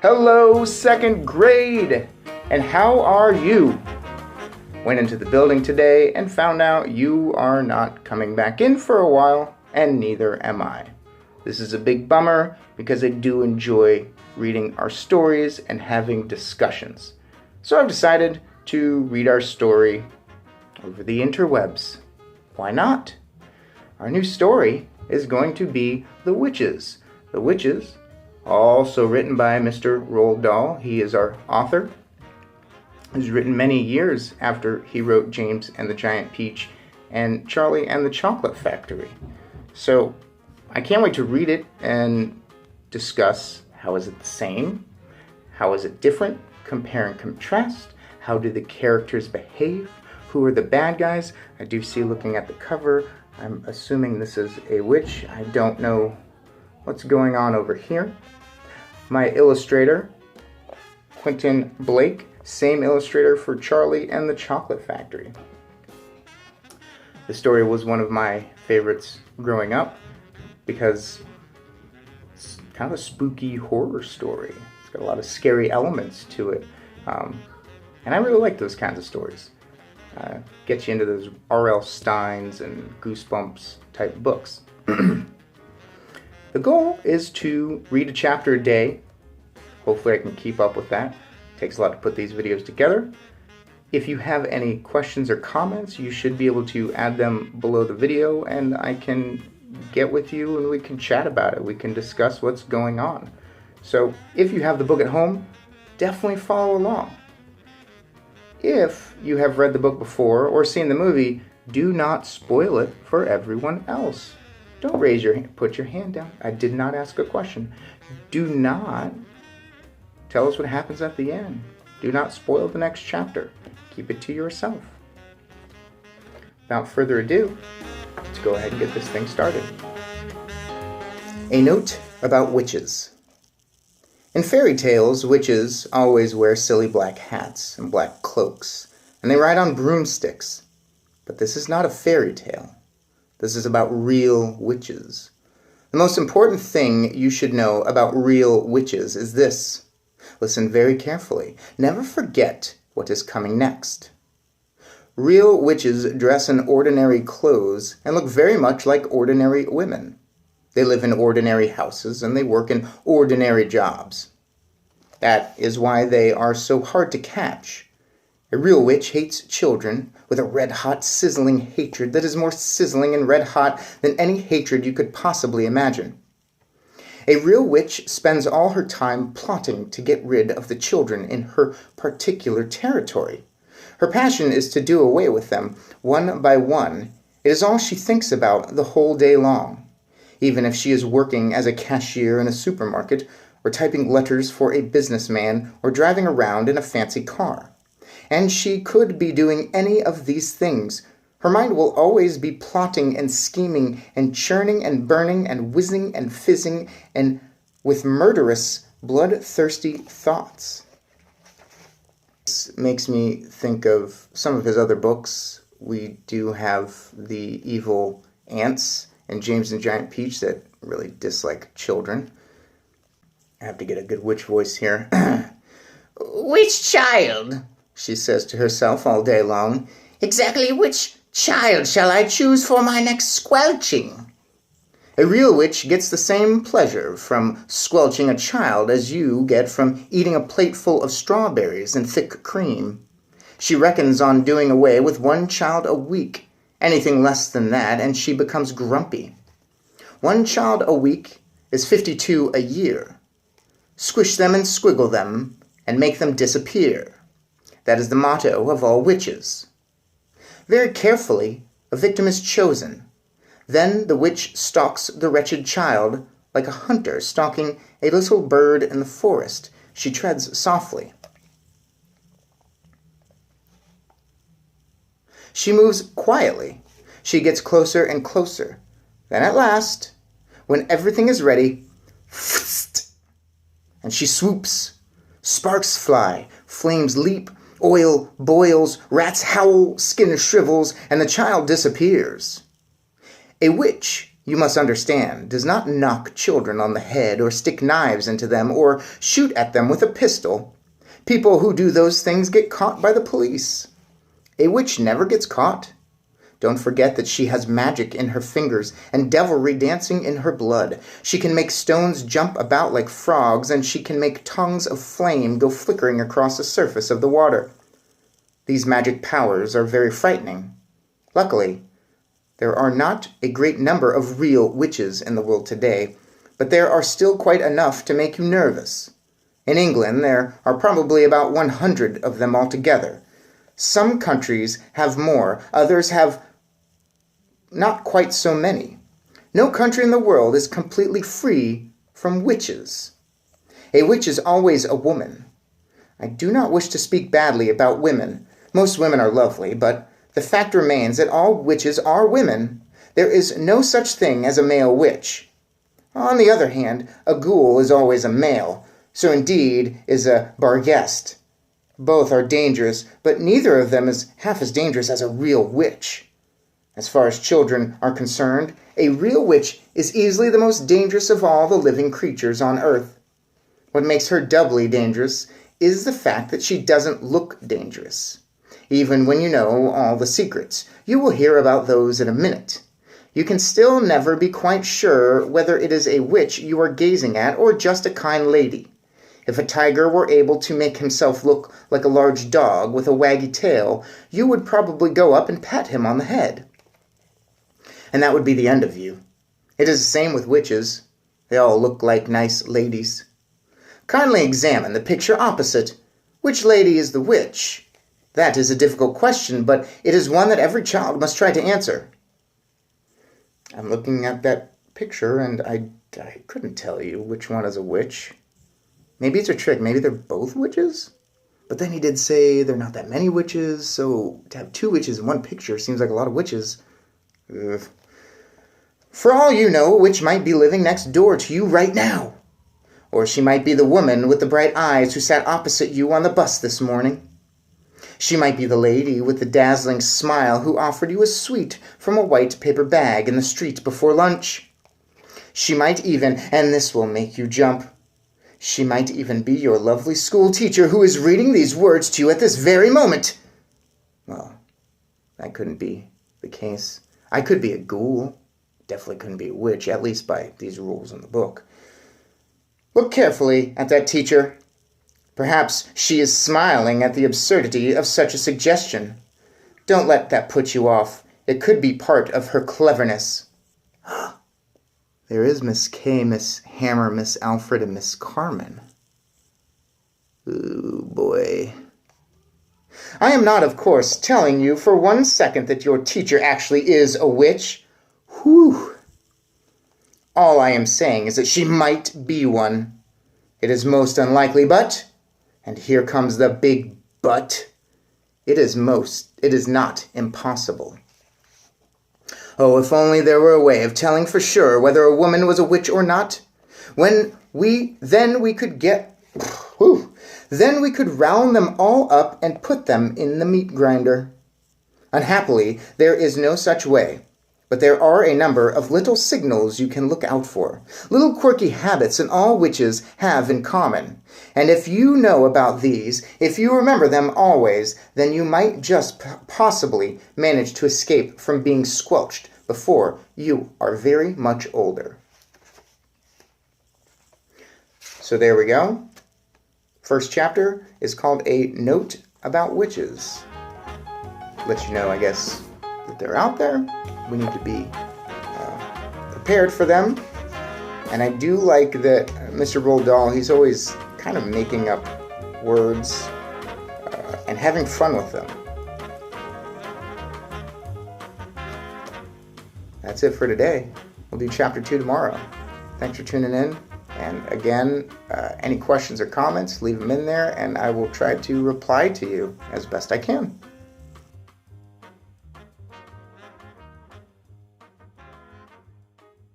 Hello, second grade! And how are you? Went into the building today and found out you are not coming back in for a while, and neither am I. This is a big bummer because I do enjoy reading our stories and having discussions. So I've decided to read our story over the interwebs. Why not? Our new story is going to be The Witches. The Witches, also written by Mr. Roald Dahl. He is our author. He's written many years after he wrote James and the Giant Peach and Charlie and the Chocolate Factory. So I can't wait to read it and discuss how is it the same, how is it different, compare and contrast, how do the characters behave, who are the bad guys. I do see, looking at the cover, I'm assuming this is a witch. I don't know what's going on over here. My illustrator, Quentin Blake, same illustrator for Charlie and the Chocolate Factory. The story was one of my favorites growing up because it's kind of a spooky horror story. It's got a lot of scary elements to it. And I really like those kinds of stories. Get you into those R.L. Steins and Goosebumps type books. The goal is to read a chapter a day. Hopefully I can keep up with that. It takes a lot to put these videos together. If you have any questions or comments, you should be able to add them below the video and I can get with you and we can chat about it. We can discuss what's going on. So if you have the book at home, definitely follow along. If you have read the book before or seen the movie, do not spoil it for everyone else. Don't raise your hand, put your hand down. I did not ask a question. Do not tell us what happens at the end. Do not spoil the next chapter. Keep it to yourself. Without further ado, let's go ahead and get this thing started. A note about witches. In fairy tales, witches always wear silly black hats and black cloaks, and they ride on broomsticks. But this is not a fairy tale. This is about real witches. The most important thing you should know about real witches is this. Listen very carefully. Never forget what is coming next. Real witches dress in ordinary clothes and look very much like ordinary women. They live in ordinary houses and they work in ordinary jobs. That is why they are so hard to catch. A real witch hates children with a red-hot, sizzling hatred that is more sizzling and red-hot than any hatred you could possibly imagine. A real witch spends all her time plotting to get rid of the children in her particular territory. Her passion is to do away with them one by one. It is all she thinks about the whole day long. Even if she is working as a cashier in a supermarket, or typing letters for a businessman, or driving around in a fancy car. And she could be doing any of these things. Her mind will always be plotting and scheming and churning and burning and whizzing and fizzing and with murderous, bloodthirsty thoughts. This makes me think of some of his other books. We do have the evil ants and James and the Giant Peach that really dislike children. I have to get a good witch voice here. Which child? She says to herself all day long. Exactly which child shall I choose for my next squelching? A real witch gets the same pleasure from squelching a child as you get from eating a plateful of strawberries and thick cream. She reckons on doing away with one child a week. Anything less than that, and she becomes grumpy. One child a week is 52 a year. Squish them and squiggle them, and make them disappear. That is the motto of all witches. Very carefully, a victim is chosen. Then the witch stalks the wretched child like a hunter stalking a little bird in the forest. She treads softly. She moves quietly. She gets closer and closer. Then at last, when everything is ready, and she swoops. Sparks fly, flames leap, oil boils, rats howl, skin shrivels, and the child disappears. A witch you must understand, does not knock children on the head or stick knives into them or shoot at them with a pistol. People who do those things get caught by the police. A witch never gets caught. Don't forget that she has magic in her fingers and devilry dancing in her blood. She can make stones jump about like frogs, and she can make tongues of flame go flickering across the surface of the water. These magic powers are very frightening. Luckily, there are not a great number of real witches in the world today, but there are still quite enough to make you nervous. In England, there are probably about 100 of them altogether. Some countries have more, others have not quite so many. No country in the world is completely free from witches. A witch is always a woman. I do not wish to speak badly about women. Most women are lovely, but the fact remains that all witches are women. There is no such thing as a male witch. On the other hand, a ghoul is always a male, so indeed is a Barghest. Both are dangerous, but neither of them is half as dangerous as a real witch. As far as children are concerned, a real witch is easily the most dangerous of all the living creatures on earth. What makes her doubly dangerous is the fact that she doesn't look dangerous. Even when you know all the secrets, you will hear about those in a minute. You can still never be quite sure whether it is a witch you are gazing at or just a kind lady. If a tiger were able to make himself look like a large dog with a waggy tail, you would probably go up and pat him on the head. And that would be the end of you. It is the same with witches. They all look like nice ladies. Kindly examine the picture opposite. Which lady is the witch? That is a difficult question, but it is one that every child must try to answer. I'm looking at that picture, and I couldn't tell you which one is a witch. Maybe it's a trick. Maybe they're both witches? But then he did say there are not that many witches, so to have two witches in one picture seems like a lot of witches. Ugh. For all you know, a witch might be living next door to you right now. Or she might be the woman with the bright eyes who sat opposite you on the bus this morning. She might be the lady with the dazzling smile who offered you a sweet from a white paper bag in the street before lunch. She might even, and this will make you jump, she might even be your lovely school teacher who is reading these words to you at this very moment. Well, that couldn't be the case. I could be a ghoul. Definitely couldn't be a witch, at least by these rules in the book. Look carefully at that teacher. Perhaps she is smiling at the absurdity of such a suggestion. Don't let that put you off. It could be part of her cleverness. There is Miss Kay, Miss Hammer, Miss Alfred, and Miss Carmen. Ooh, boy. I am not, of course, telling you for 1 second that your teacher actually is a witch. Whew. All I am saying is that she might be one. It is most unlikely, but, and here comes the big but, it is not impossible. Oh, if only there were a way of telling for sure whether a woman was a witch or not. Then we could round them all up and put them in the meat grinder. Unhappily, there is no such way. But there are a number of little signals you can look out for, little quirky habits that all witches have in common. And if you know about these, if you remember them always, then you might just possibly manage to escape from being squelched before you are very much older. So there we go. First chapter is called A Note About Witches. Let you know, I guess, that they're out there. We need to be prepared for them. And I do like that Mr. Roald Dahl, he's always kind of making up words and having fun with them. That's it for today. We'll do chapter 2 tomorrow. Thanks for tuning in. And again, any questions or comments, leave them in there, and I will try to reply to you as best I can.